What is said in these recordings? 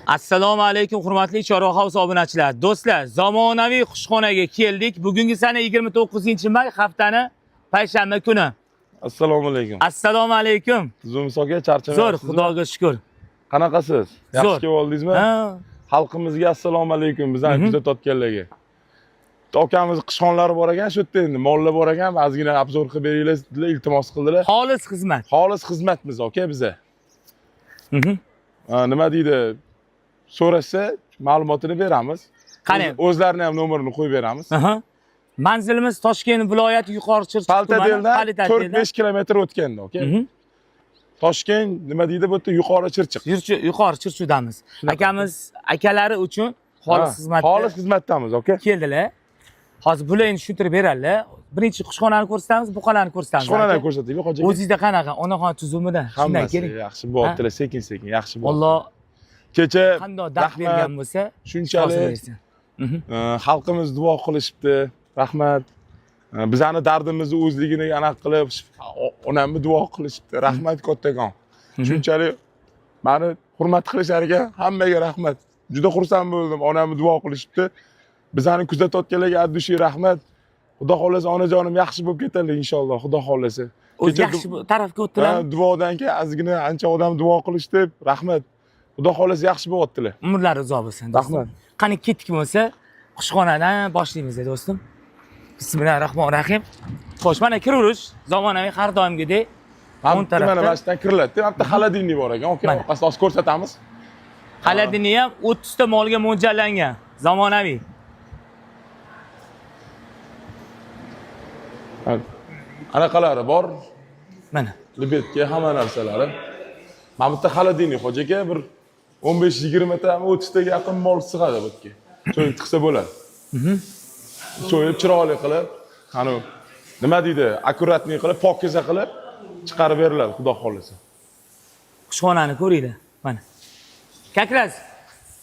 Assalomu alaykum hurmatli Chorva House obunachilar. Do'stlar, zamonaviy qushxonaga keldik. Bugungi sana 29-may, haftani payshanba kuni. Assalomu alaykum. Assalomu alaykum. Zo'rmisiz aka, charchamayapsizmi? Zo'r, Xudoga shukr. Qanaqasiz? Yaxshi kelib oldingizmi? Ha. Xalqimizga assalomu alaykum, bizani kuzatayotganlarga. Akamiz qushxonalari bor ekan, shu yerda endi mollar bor ekan, ozgina obzor qilib beringlar, iltimos qildilar. Xolis xizmat. Xolis xizmatimiz aka biza. Nima deydi? So'rashsa, ma'lumotini beramiz. Qani, o'zlarini ham nomerini qo'yib beramiz. Manzilimiz Toshkent viloyati Yuqori Chirchiq tumani, 4-5 kilometr o'tganda, aka. Toshkent nima deydi bu yerda Yuqori Chirchiq. Yuqori Chirchiqdamiz. Akamiz akalari uchun xolis xizmatda. Xolis xizmatdamiz, aka. Keldilar. Hozir bularni tushuntirib beradilar. Birinchi qushxonani ko'rsatamiz, buqalarni ko'rsatamiz. Qushxonani ko'rsataylik, hoji. O'zingizda qanaqa? Onaxon tuzumida shunday keling. Yaxshi bo'ptilar, sekin-sekin, yaxshi bo'pti. Alloh kecha qanday dard bergan bo'lsa, shunchalik xalqimiz duo qilishibdi. Rahmat. Bizani dardimizni o'zligini aniq qilib, onamni duo qilishibdi. Rahmat kattakon. Shunchalik meni hurmat qilishariga hammaga rahmat. Juda xursand bo'ldim. Onamni duo qilishibdi. Bizani kuzatayotganlarga addushi rahmat. Xudo xolasa onajonim yaxshi bo'lib ketadi inshaalloh, xudo xolasa. O'zi yaxshi tarafga o'tdilar. Duodan keyin ozgina ancha odam duo qilishdi. Rahmat. Xudo xolasa yaxshi bo'lyaptilar. Umrlari uzoq bo'lsin. Rahmat. Qani ketdik bo'lsa, qushxonadan boshlaymiz do'stim. Bismillahirrohmanirrohim. Xo'sh, mana kiraverish. Zamonaviy har doimgidek 10 tarafda. Mana bashdan kiriladi. Bitta xolodilniy bor ekan. Aka, orqasida ko'rsatamiz. Xolodilniy ham 30 ta molga mo'ljallangan. Zamonaviy. Anaqalari bor. Mana. Libetga hamma narsalari. Mana bu yerda xolodilniy xo'ja aka bir 15-20 ta, 30 taga yaqin mol sig'adi bu yerga. So'yib chiqsa bo'ladi. So'yib chiroyli qilib, qani nima deydi, akkuratniy qilib, pokiza qilib chiqarib beriladi, xudo xolasa. Qushxonani ko'ringlar. Mana. Kakras,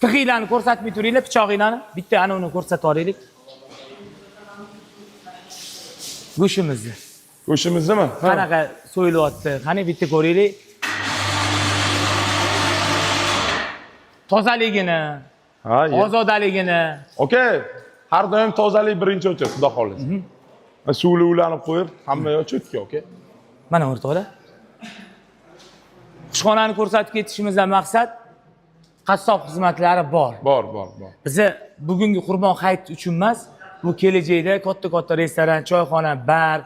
tig'inglarni ko'rsatmay turinglar, pichog'inglarni. Bitta ana uni ko'rsatib olaylik. Go'shimizni. Go'shimiznimi? Qanaqa so'yilyapti? Qani bitta ko'raylik. Tozaligini, ozodaligini. Okay. Har doim tozalik birinchi o'chir, xudo xolasa. Suvli ulanib qo'yib, hamma yoq cho'tka, okay? Mana o'rtoqlar. Qushxonani ko'rsatib ketishimizdan maqsad qassob xizmatlari bor. Bor. Biza bugungi Qurbon hayit uchun emas, bu kelajakda katta restoran, choyxona, bar,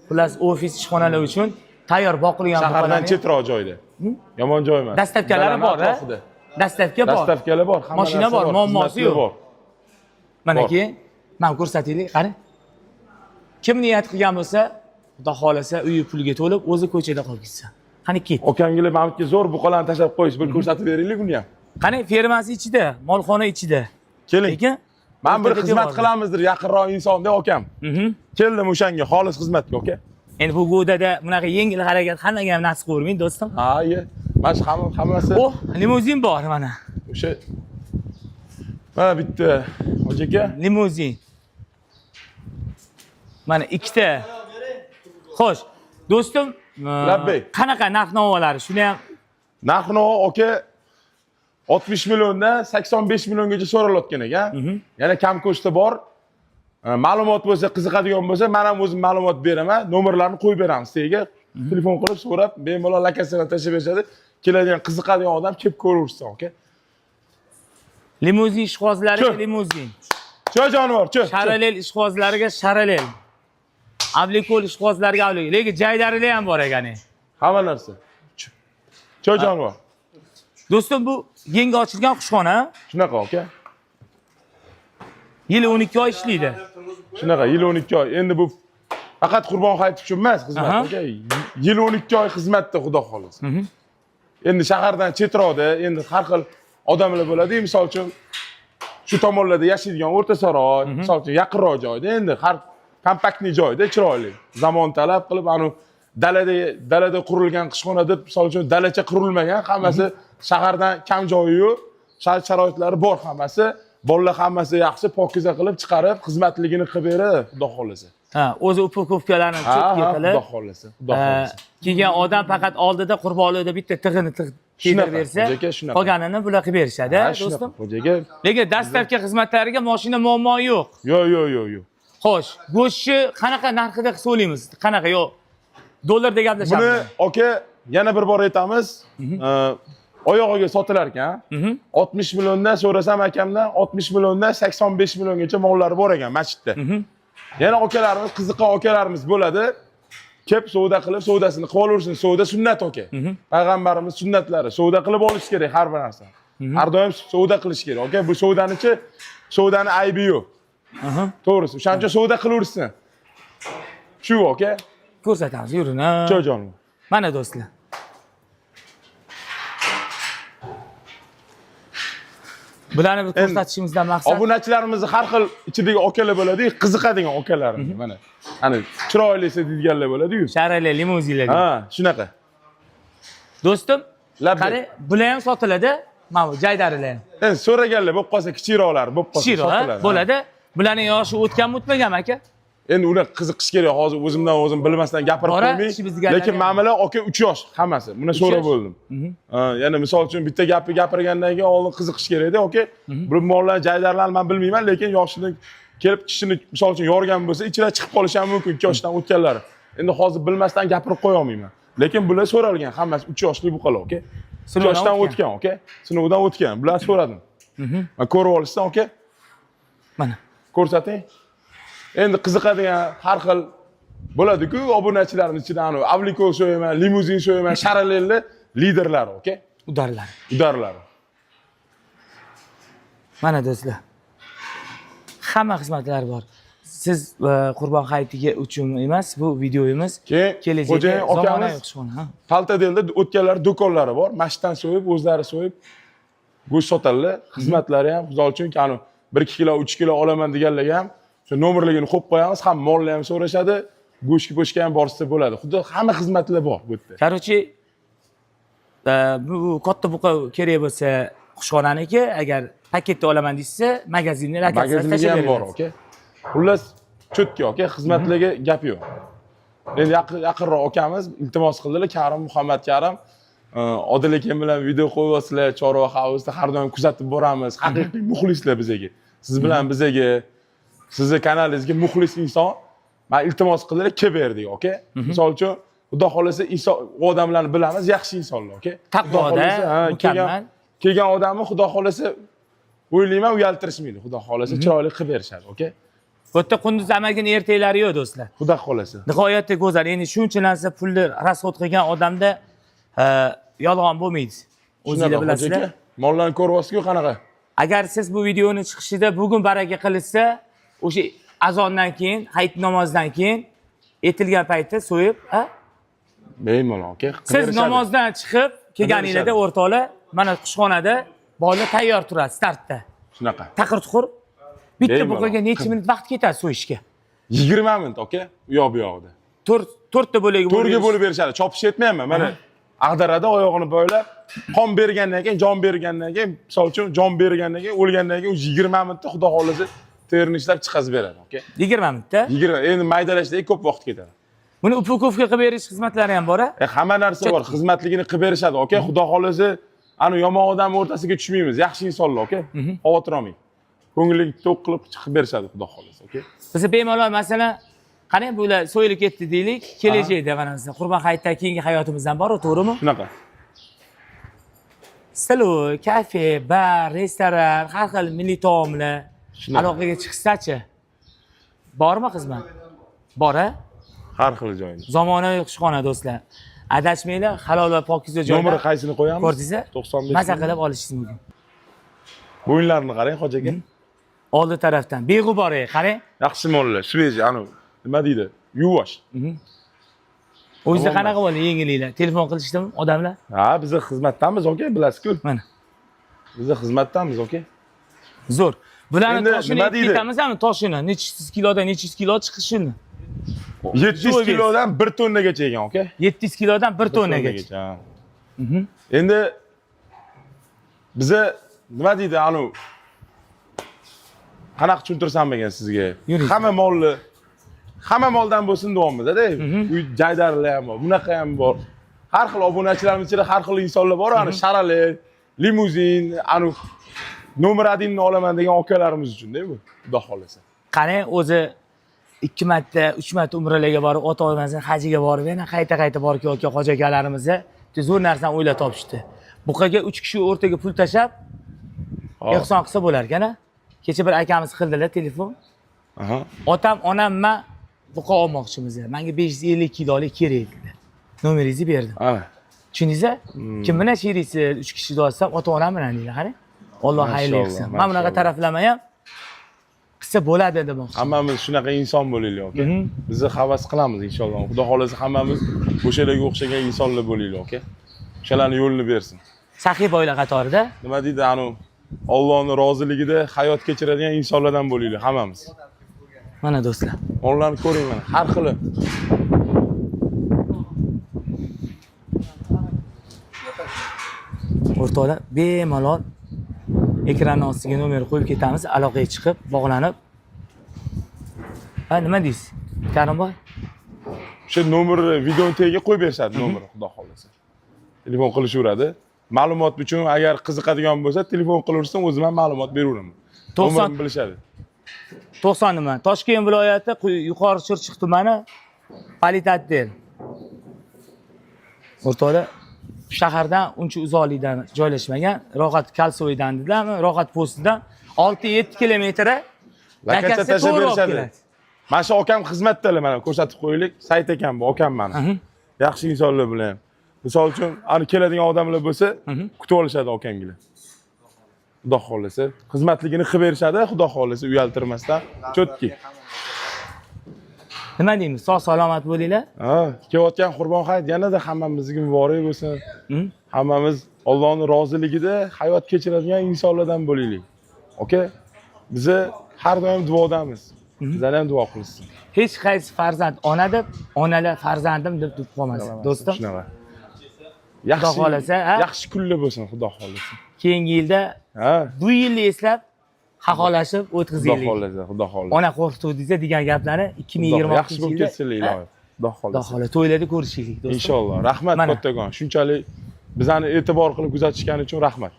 plus ofis ishxonalar uchun tayyor boqilgan shahardan chetroq joyda. Yomon joy emas. Dastavkalari bor, Dastavka bor. Dastavkalar bor, mashina bor, muammosi yo'q. Mana keyin men ko'rsataylik, qani. Kim niyat qilgan bo'lsa, xudo xolasa uyi pulga to'lib, o'zi ko'chada qolib ketsa. Qani ket. Okangilar mamutga zo'r buqalarni tashlab qo'yish, bir ko'rsatib beraylik uni ham. Qani, fermasi ichida, molxona ichida. Keling. Men bir xizmat qilamizdir, yaqinroq insonda okam. Keldim o'shanga xolis xizmatga, aka. Endi bu go'dada bunaqa yengil harakat hammaga ham nasib qilmaydi, do'stim. Ha, mana hammasi. Oh, limuzin bor mana. O'sha mana bitta, hoji aka. Limuzin. Mana ikkita. Xo'sh, do'stim, Labbay. Qanaqa narx-navolar? Shuni ham narx-navo aka 60 milliondan 85 milliongacha so'ralayotgan ekan. Yana kam ko'chda bor. Ma'lumot bo'lsa, qiziqadigan bo'lsa, men ham o'zim ma'lumot beraman, nomerlarni qo'yib beramiz sizga. Telefon qilib so'rab, bemalol lokasiyadan tashlab berishadi. Keladigan, qiziqadigan odam kelib ko'raversin, aka. Limuzin ishqibozlariga limuzin. Choy jonivor, choy. Sharalel ishqibozlariga sharalel. Avlikol ishqibozlariga avlikol. Lekin jaydarilar ham bor ekan. Hamma narsa. Choy jonivor. Do'stim, bu yangi ochilgan qushxona. Shunaqa, aka. Yili 12 oy ishlaydi. Shunaqa, yil 12 oy. Endi bu faqat Qurbon hayiti uchun emas, xizmat, aka. Yil 12 oy xizmatda, xudo xolasa. Endi shahardan chetroqda, endi har xil odamlar bo'ladi, misol uchun shu tomonlarda yashaydigan o'rta saroy, misol uchun yaqinroq joyda, endi har kompaktniy joyda, chiroyli. Zamon talab qilib, anu dalada qurilgan qushxona deb, misol uchun dalacha qurilmagan, hammasi shahardan kam joyi yo'q, sharoitlari bor hammasi. Bolalar hammasi yaxshi pokiza qilib chiqarib, xizmatligini qilib beradi, xudo xolasa. Ha, o'zi upakovkalarni cho'tga qilib. Xudo xolasa, xudo xolasa. Kelgan odam faqat oldida qurbonlikda bitta tig'ini keltirib bersa, xo'jaka, shunaqa. qolganini bular qilib berishadi, do'stim. Xo'jaka. Lekin dastlabki xizmatlariga mashina muammo yo'q. Yo'q. Xo'sh, go'shtni qanaqa narxida hisoblaymiz? Qanaqa yo dollarda gaplashamiz. Buni aka yana bir bor aytamiz. Oyog'iga sotilar ekan. 60 milliondan so'rasam akamdan 60 milliondan 85 milliongacha mollari bor ekan masjidda. Yana akalarimiz, qiziqqan akalarimiz bo'ladi. Kep savdo qilib, savdosini qilib olaversin. Savdo sunnat aka. Payg'ambarimiz sunnatlari. Savdo qilib olish kerak har bir narsa. Har doim savdo qilish kerak. Aka, bu savdanichi, savdani aybi yo'q. To'g'risi. O'shancha savdo qilaversin. Shu aka. Ko'rsatamiz, yuring. Jo'jonim. Mana do'stlar. Bularni bir ko'rsatishimizdan maqsad obunachilarimizni har xil ichidagi okalar bo'ladi-yu, qiziqadigan okalarimiz mana. Ana chiroylisi deganlar bo'ladi-yu. Sharali limuzinlar. Ha, shunaqa. Do'stim, qari, bular ham sotiladi. Mana jaydarilar. Endi so'raganlar bo'lib qolsa, kichikroqlar bo'lib qolsa sotiladi. Bo'ladi. Bularning yoshi o'tganmi, o'tmaganmi aka? Endi uni qiziqish kerak. Hozir o'zim bilmasdan gapirib qo'ymay. Lekin ma'mala aka 3 yosh hammasi. Buni so'rab bo'ldim. Ya'ni misol uchun bitta gapni gapirgandan keyin oldin qiziqish kerak-da, aka. Bu mollar, jaydarlarni men bilmayman, lekin yoshini kelib kishini misol uchun yorgan bo'lsa, ichidan chiqib qolishi ham mumkin 2 yoshdan o'tganlar. Endi hozir bilmasdan gapirib qo'ya olmayman. Lekin bular so'ralgan, hammasi 3 yoshli buqalar, aka. 3 yoshdan o'tgan, aka. Sinovdan o'tgan. Bular so'radim. Men ko'rib olishsan, aka. Mana. Ko'rsating. Endi qiziqadigan har xil bo'ladi-ku, obunachilarimiz ichidan avliko so'yman, limuzin so'yman, sharalelli liderlar, aka. Udarlar. Mana do'stlar. Hamma xizmatlar bor. Siz Qurbon hayitiga uchun emas, bu videomiz kelajakda zamonaviy qishxona. Taltadelda o'tganlar do'konlari bor. Mashdan so'yib, o'zlari so'yib go'sht sotadilar. Xizmatlari ham, misol uchun, 1-2 kilo, 3 kilo olaman deganlarga ham shu nomerligini qo'yib qo'yamiz, ham molni ham so'rashadi, go'shtga ham borsa bo'ladi. Xuddi hamma xizmatlar bor bu yerda. Qarochi, bu katta buqa kerak bo'lsa, qushxonaniki, agar paketda olaman desa, magazinni rakasiga tashlab ham bor, aka. Xullas, cho'tka, aka, xizmatlarga gap yo'q. Endi yaqinroq akamiz iltimos qildilar, Karim Muhammad Karim, Odil aka bilan video qo'yasizlar, Chorvoq Houseda har doim kuzatib boramiz. Haqiqiy muxlislar bizga. Siz bilan bizga sizni kanalingizga muxlis inson, men iltimos qildilar, kelib berdik, aka. Misol uchun, Xudo xolasa inson odamlarni bilamiz, yaxshi insonlar, aka. Taqvoda, mukammal. Kelgan odamni Xudo xolasa o'ylayman, uyaltirishmaydi. Xudo xolasa chiroyli qilib berishadi, aka. Bu yerda qunduz amalgini ertaklari yo'q, do'stlar. Xudo xolasa. Nihoyatda go'zal. Endi shuncha narsa pulni rasxod qilgan odamda yolg'on bo'lmaydi. O'zingizlar bilasizlar. Mollarni ko'ryapsiz-ku qanaqa? Agar siz bu videoni chiqishida bugun baraka qilishsa, o'sha azondan keyin, hayit namozidan keyin etilgan paytda so'yib, bemalol, aka. Siz namozdan chiqib kelganingizda o'rtoqlar, mana qushxonada bolalar tayyor turadi startda. Shunaqa. Taqir-tuqir. Bitta buqaga necha minut vaqt ketadi so'yishga? 20 minut, aka. U yoq bu yoqda. 4 ta bo'lagi bo'lib berishadi. Chopish etmayman. Mana ag'darada oyog'ini bo'ylab, qon bergandan keyin, jon bergandan keyin, misol uchun jon bergandan keyin, o'lgandan keyin 20 minutda Xudo xolasa terini ishlab chiqazib beradi, aka. 20 minutda? 20. Endi maydalashda ko'p vaqt ketadi. Buni upukovka qilib berish xizmatlari ham bor-a? Hamma narsa bor. Xizmatligini qilib berishadi, aka. Xudo xolasa, ana yomon odam o'rtasiga tushmaymiz. Yaxshi insonlar, aka. Xavotir olmang. Ko'ngillik to'q qilib chiqib berishadi, Xudo xolasa, aka. Biz bemalol masalan, qani bular so'yilib ketdi deylik, kelajakda qarangizlar, Qurbon hayitidan keyingi hayotimizdan bor, to'g'rimi? Shunaqa. Salon, kafe, bar, restoran, har xil milliy taomlar aloqaga chiqsa-chi? Bormi xizmat? Bor-a? Har xil joyda. Zamonaviy qushxona do'stlar. Adashmanglar, halol va pokiza joyda. Nomeri qaysini qo'yamiz? Ko'rdingizlar? 95. Maza qilib olishingiz mumkin. Bo'yinlarini qarang, hoji aka. Oldi tarafdan beg'ubor, qarang. Yaxshi mollar, sveji, nima deydi? Yuvosh. O'zingizda qanaqa bo'ldi yengilliklar? Telefon qilishdimi odamlar? Ha, biz xizmatdamiz, aka, bilasiz-ku. Mana. Biz xizmatdamiz, aka. Zo'r. Bularni toshini aytamizmi, toshini? Necha kilodan necha kilo chiqishini? 700 kilodan 1 tonnagacha ekan, aka. 700 kilodan 1 tonnagacha. Endi biza nima deydi, qanaqa tushuntirsam ekan sizga? Hamma moldan bo'lsin deyapmiz-da. Uy jaydarlar ham bor, bunaqa ham bor. har xil obunachilarimiz ichida har xil insonlar bor, ana sharali, limuzin, anu nomer 1ni olaman degan akalarimiz uchun-da bu, xudo xolasa. Qarang, o'zi 2 marta, 3 marta umralarga borib, ota-onasining hajiga borib, yana qayta borib kelayotgan hoji akalarimiz zo'r narsani o'ylab topishdi. Buqaga 3 kishi o'rtaga pul tashab, ehson qilsa bo'lar ekan-a. Kecha bir akamiz qildilar telefon. Otam, onam men buqa olmoqchimiz. Menga 550 kilolik kerak dedi. Nomeringizni berdim. Tushundingizmi? Kim bilan sheriksiz? 3 kishi do'stam, ota-onam bilan deydi, qarang. Alloh xayrli qilsin. Men bunaqa taraflama ham qilsa bo'ladi demoqchi. Hammamiz shunaqa inson bo'laylik, aka. Biz havas qilamiz inshaalloh. Xudo xolasa hammamiz o'shalarga o'xshagan insonlar bo'laylik, aka. O'shalarning yo'lini bersin. Saxiy boylar qatorida. Nima deydi, Allohning roziligida hayot kechiradigan insonlardan bo'laylik hammamiz. Mana do'stlar. Onlarni ko'ring mana, har xili. O'rtoqlar, bemalol ekran ostiga nomer qo'yib ketamiz, aloqaga chiqib, bog'lanib. Ha, nima deysiz? Karimboy? O'sha nomerni videoning tagiga qo'yib berishadi, nomer, xudo xolasa. Telefon qilishaveradi. Ma'lumot uchun agar qiziqadigan bo'lsa, telefon qilaversam, o'zim ham ma'lumot beraveraman. 90 bilishadi. 90 nima? Toshkent viloyati Yuqori Chirchiq tumani politatdir. O'rtoqlar, shahardan uncha uzoqlikdan joylashmagan, Ro'g'at Kalsoydan dedimi, Ro'g'at postidan 6-7 kilometr Lakacha tashab berishadi. Mana shu akam xizmatdalar, mana ko'rsatib qo'yaylik. Sayt ekan bu akam mana. Yaxshi insonlar bilan. Misol uchun, ani keladigan odamlar bo'lsa, kutib olishadi akamgilar. Xudo xolasa, xizmatligini qilib berishadi, xudo xolasa uyaltirmasdan, cho'tki. Nima deymiz? Sog' salomat bo'linglar. Kelayotgan Qurbon hayit yanada hammamizga muborak bo'lsin. Hammamiz Allohning roziligida hayot kechiradigan insonlardan bo'laylik. Oka? Biz har doim duodamiz. Bizlar ham duo qilsin. Hech qaysi farzand ona deb, onalar farzandim deb qolmasin, do'stim. Shunaqa. Xudo xolasa, yaxshi kunlar bo'lsin, xudo xolasa. Keyingi yilda bu yilni eslab haqolashib o'tkazaylik. Xudo xolasa, xudo xolasa. Ona qo'rqituvdingiz degan gaplarni 2020 yaxshi bo'lib ketsin, iloyim. Xudo xolasa. Xudo xolasa, to'ylarda ko'rishaylik, do'stim. Inshaalloh. Rahmat kattagon. Shunchalik bizani e'tibor qilib kuzatishgani uchun rahmat.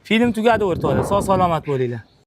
Film tugadi o'rtoqlar. Sog' salomat bo'linglar.